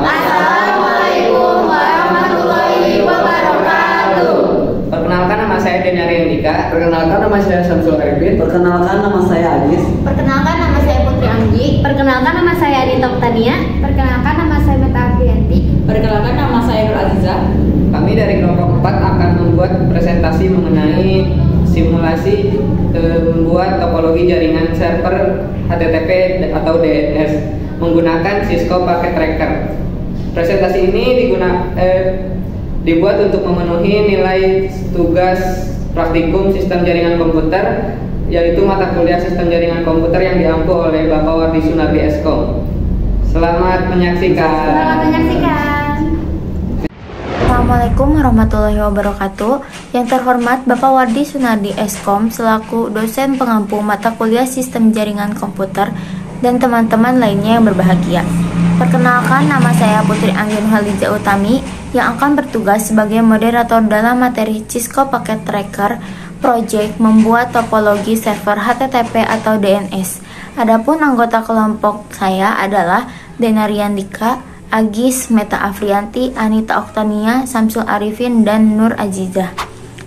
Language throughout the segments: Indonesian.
Assalamualaikum warahmatullahi wabarakatuh. Perkenalkan, nama saya Denari Andika. Perkenalkan, nama saya Samsul Arifin. Perkenalkan, nama saya Adis. Perkenalkan, nama saya Putri Anggi. Perkenalkan, nama saya Adita Oktania. Perkenalkan, nama saya Meta Afrianti. Perkenalkan, nama saya Nur Aziza. Kami dari kelompok 4 akan membuat presentasi mengenai simulasi membuat topologi jaringan server HTTP atau DNS menggunakan Cisco Packet Tracker. Presentasi ini dibuat untuk memenuhi nilai tugas praktikum sistem jaringan komputer, yaitu mata kuliah sistem jaringan komputer yang diampu oleh Bapak Wardi Sunardi Eskom. Selamat menyaksikan. Selamat menyaksikan. Assalamualaikum warahmatullahi wabarakatuh. Yang terhormat Bapak Wardi Sunardi Eskom selaku dosen pengampu mata kuliah sistem jaringan komputer dan teman-teman lainnya yang berbahagia. Perkenalkan, nama saya Putri Anggi Haliza Utami yang akan bertugas sebagai moderator dalam materi Cisco Packet Tracker Project membuat topologi server HTTP atau DNS. Adapun anggota kelompok saya adalah Denari Andika, Agis, Meta Afrianti, Anita Oktania, Samsul Arifin, dan Nur Aziza.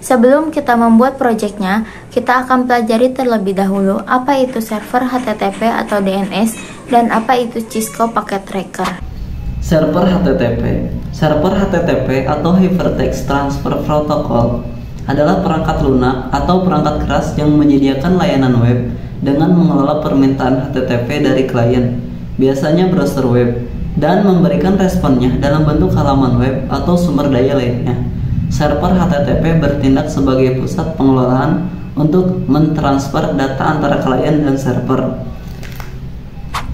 Sebelum kita membuat proyeknya, kita akan pelajari terlebih dahulu apa itu server HTTP atau DNS dan apa itu Cisco Packet Tracker. Server HTTP. Server HTTP atau Hypertext Transfer Protocol adalah perangkat lunak atau perangkat keras yang menyediakan layanan web dengan mengelola permintaan HTTP dari klien, biasanya browser web, dan memberikan responnya dalam bentuk halaman web atau sumber daya lainnya. Server HTTP bertindak sebagai pusat pengelolaan untuk mentransfer data antara klien dan server.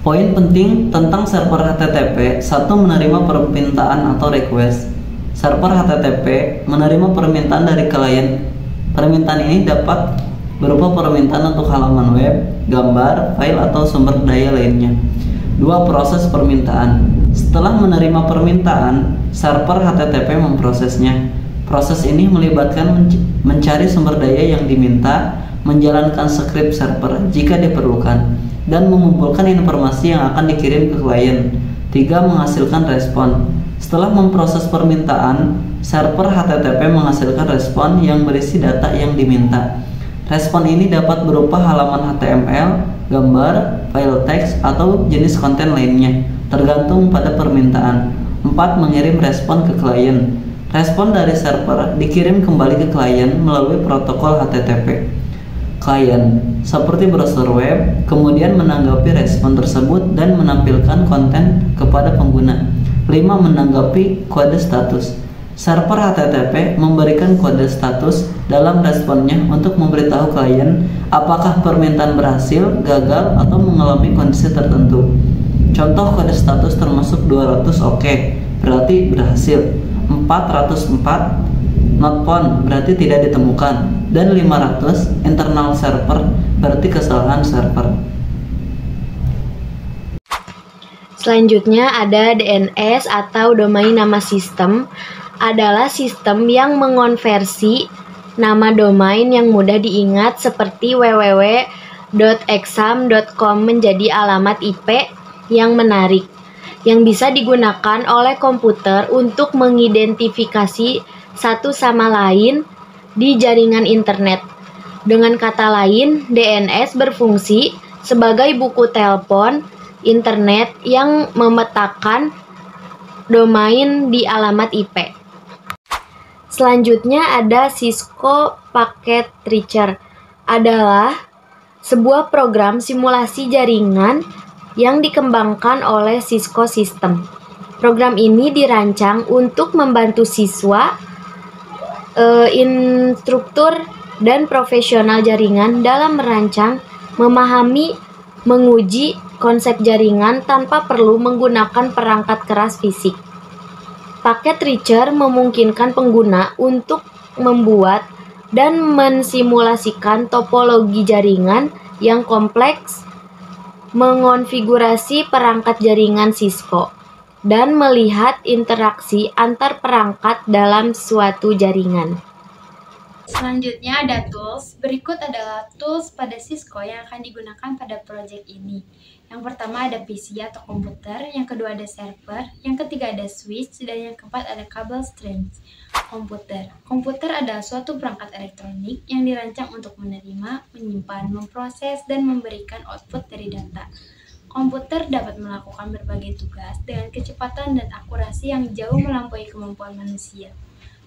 Poin penting tentang server HTTP: 1. Menerima permintaan atau request. Server HTTP menerima permintaan dari klien. Permintaan ini dapat berupa permintaan untuk halaman web, gambar, file, atau sumber daya lainnya. 2. Proses permintaan. Setelah menerima permintaan, server HTTP memprosesnya. Proses ini melibatkan mencari sumber daya yang diminta, menjalankan script server jika diperlukan, dan mengumpulkan informasi yang akan dikirim ke klien. 3. Menghasilkan respon. Setelah memproses permintaan, server HTTP menghasilkan respon yang berisi data yang diminta. Respon ini dapat berupa halaman HTML, gambar, file teks, atau jenis konten lainnya, tergantung pada permintaan. 4. Mengirim respon ke klien. Respon dari server dikirim kembali ke klien melalui protokol HTTP. Klien, seperti browser web, kemudian menanggapi respon tersebut dan menampilkan konten kepada pengguna. 5. Menanggapi kode status. Server HTTP memberikan kode status dalam responnya untuk memberitahu klien apakah permintaan berhasil, gagal, atau mengalami kondisi tertentu. Contoh kode status termasuk 200 oke, berarti berhasil, 404 not found, berarti tidak ditemukan, dan 500 internal server, berarti kesalahan server. Selanjutnya ada DNS atau domain nama sistem. Adalah sistem yang mengonversi nama domain yang mudah diingat seperti www.exam.com menjadi alamat IP yang menarik, yang bisa digunakan oleh komputer untuk mengidentifikasi satu sama lain di jaringan internet. Dengan kata lain, DNS berfungsi sebagai buku telepon internet yang memetakan domain di alamat IP. Selanjutnya ada Cisco Packet Tracker. Adalah sebuah program simulasi jaringan yang dikembangkan oleh Cisco System. Program ini dirancang untuk membantu siswa, instruktur, dan profesional jaringan dalam merancang, memahami, menguji konsep jaringan tanpa perlu menggunakan perangkat keras fisik. Packet Tracker memungkinkan pengguna untuk membuat dan mensimulasikan topologi jaringan yang kompleks, mengonfigurasi perangkat jaringan Cisco, dan melihat interaksi antar perangkat dalam suatu jaringan. Selanjutnya ada tools. Berikut adalah tools pada Cisco yang akan digunakan pada proyek ini. Yang pertama ada PC atau komputer, yang kedua ada server, yang ketiga ada switch, dan yang keempat ada kabel strings. Komputer. Komputer adalah suatu perangkat elektronik yang dirancang untuk menerima, menyimpan, memproses, dan memberikan output dari data. Komputer dapat melakukan berbagai tugas dengan kecepatan dan akurasi yang jauh melampaui kemampuan manusia.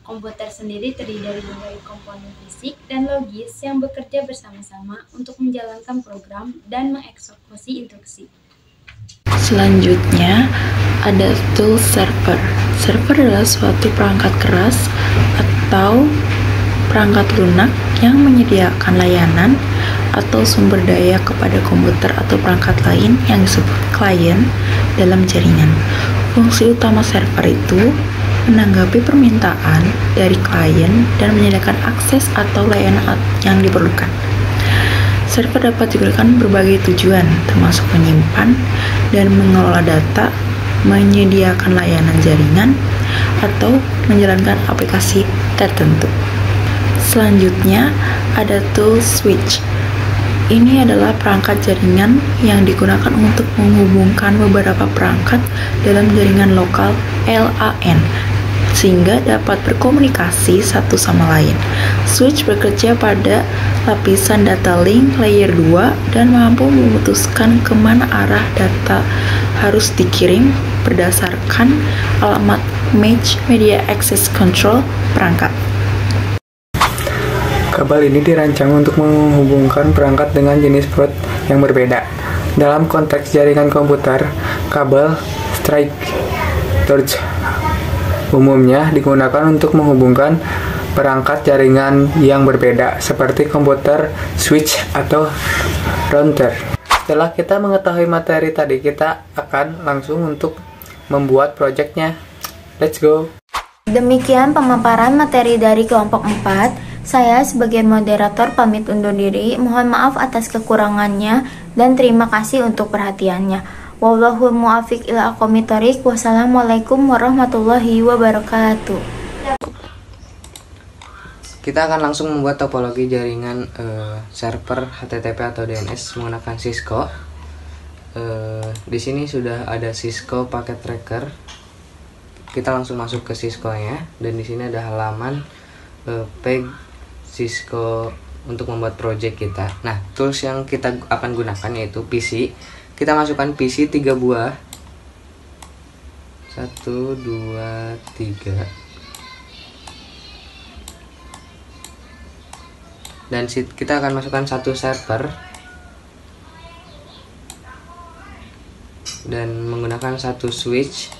Komputer sendiri terdiri dari berbagai komponen fisik dan logis yang bekerja bersama-sama untuk menjalankan program dan mengeksekusi instruksi. Selanjutnya ada tool server. Server adalah suatu perangkat keras atau perangkat lunak yang menyediakan layanan atau sumber daya kepada komputer atau perangkat lain yang disebut klien dalam jaringan. Fungsi utama server itu menanggapi permintaan dari klien dan menyediakan akses atau layanan yang diperlukan. Server dapat digunakan berbagai tujuan, termasuk menyimpan dan mengelola data, menyediakan layanan jaringan, atau menjalankan aplikasi tertentu. Selanjutnya ada tool switch. Ini adalah perangkat jaringan yang digunakan untuk menghubungkan beberapa perangkat dalam jaringan lokal LAN sehingga dapat berkomunikasi satu sama lain. Switch bekerja pada lapisan data link layer 2 dan mampu memutuskan kemana arah data harus dikirim berdasarkan alamat Match Media Access Control perangkat. Kabel ini dirancang untuk menghubungkan perangkat dengan jenis port yang berbeda. Dalam konteks jaringan komputer, kabel straight torch umumnya digunakan untuk menghubungkan perangkat jaringan yang berbeda, seperti komputer, switch, atau router. Setelah kita mengetahui materi tadi, kita akan langsung untuk membuat projectnya. Let's go! Demikian pemaparan materi dari kelompok 4. Saya sebagai moderator pamit undur diri. Mohon maaf atas kekurangannya dan terima kasih untuk perhatiannya. Wallahul muwaffiq ila aqwamit thoriq. Wassalamualaikum warahmatullahi wabarakatuh. Kita akan langsung membuat topologi jaringan server HTTP atau DNS menggunakan Cisco. Di sini sudah ada Cisco Packet Tracker. Kita langsung masuk ke Cisco-nya, dan di sini ada halaman page Cisco untuk membuat project kita. Nah, tools yang kita akan gunakan yaitu PC. Kita masukkan PC 3 buah. 1, 2, 3. Dan kita akan masukkan satu server dan menggunakan satu switch,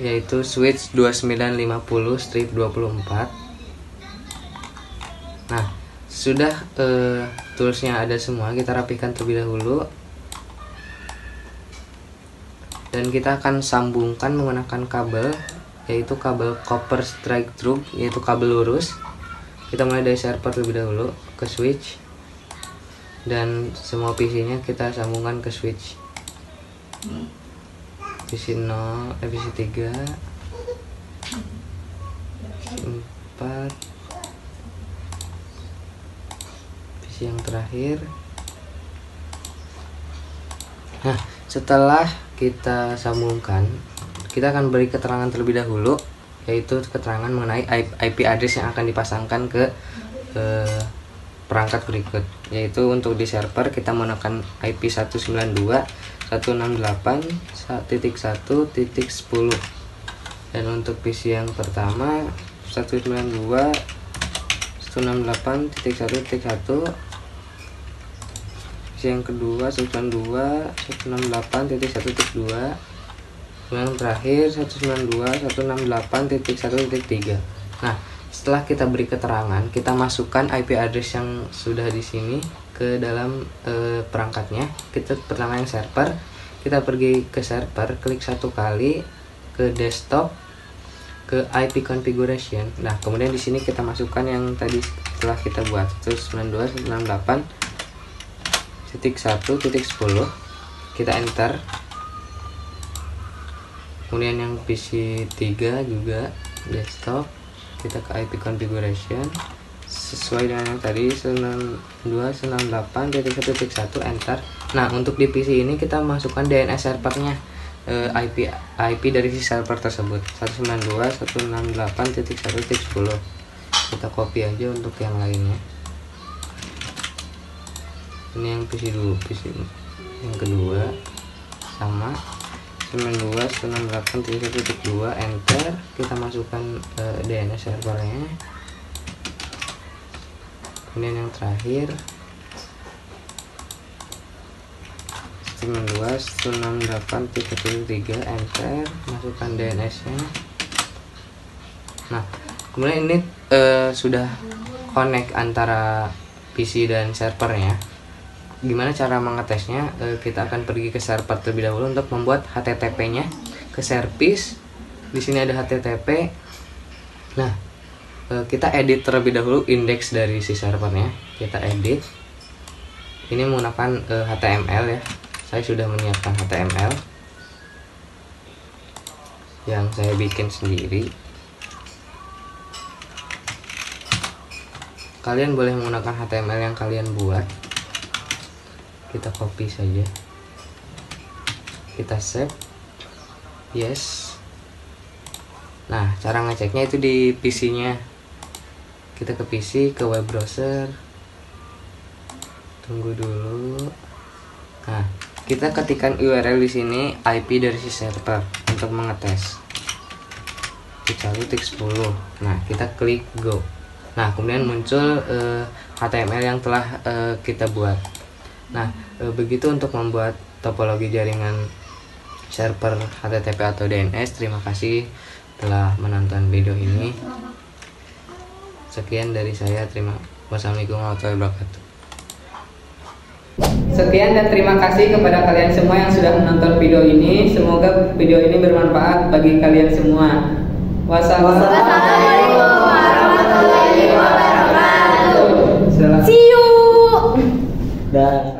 yaitu switch 2950/24. Nah, sudah toolsnya ada semua, kita rapikan terlebih dahulu dan kita akan sambungkan menggunakan kabel, yaitu kabel copper straight through, yaitu kabel lurus. Kita mulai dari server terlebih dahulu ke switch, dan semua PC nya kita sambungkan ke switch. PC 0, PC 3, PC 4, PC yang terakhir. Nah, setelah kita sambungkan, kita akan beri keterangan terlebih dahulu, yaitu keterangan mengenai IP address yang akan dipasangkan ke perangkat berikut. Yaitu untuk di server kita menggunakan IP 192.168.1.10, dan untuk PC yang pertama 192.168.1.1, PC yang kedua 192.168.1.2, yang terakhir 192.168.1.3. Nah, setelah kita beri keterangan, kita masukkan IP address yang sudah di sini ke dalam perangkatnya. Kita pertama yang server, kita pergi ke server, klik satu kali ke desktop, ke IP configuration. Nah, kemudian di sini kita masukkan yang tadi telah kita buat, 192.168.1.10. Kita enter. Kemudian yang PC 3 juga desktop, kita ke IP configuration sesuai dengan yang tadi 192.168.1.1, enter. Nah, untuk di PC ini kita masukkan DNS servernya, IP dari si server tersebut 192.168.1.10. Kita copy aja untuk yang lainnya. Ini yang PC dulu, PC yang kedua sama 92.168.1.2, enter. Kita masukkan DNS servernya. Kemudian yang terakhir 92.168.3, enter, masukkan DNS-nya. Nah, kemudian ini sudah connect antara PC dan servernya. Gimana cara mengetesnya? Kita akan pergi ke server terlebih dahulu untuk membuat HTTP-nya ke service. Di sini ada HTTP. Nah, kita edit terlebih dahulu indeks dari si servernya. Kita edit. Ini menggunakan HTML ya. Saya sudah menyiapkan HTML yang saya bikin sendiri. Kalian boleh menggunakan HTML yang kalian buat. Kita copy saja, kita save, yes. Nah, cara ngeceknya itu di PC-nya. Kita ke PC, ke web browser, tunggu dulu. Nah, kita ketikkan URL di sini, IP dari si server untuk mengetes. .10. Nah, kita klik go. Nah, kemudian muncul HTML yang telah kita buat. Nah, begitu untuk membuat topologi jaringan server HTTP atau DNS. Terima kasih telah menonton video ini. Sekian dari saya. Wassalamualaikum warahmatullahi wabarakatuh. Sekian dan terima kasih kepada kalian semua yang sudah menonton video ini. Semoga video ini bermanfaat bagi kalian semua. Wassalamualaikum warahmatullahi wabarakatuh. See you. Dah.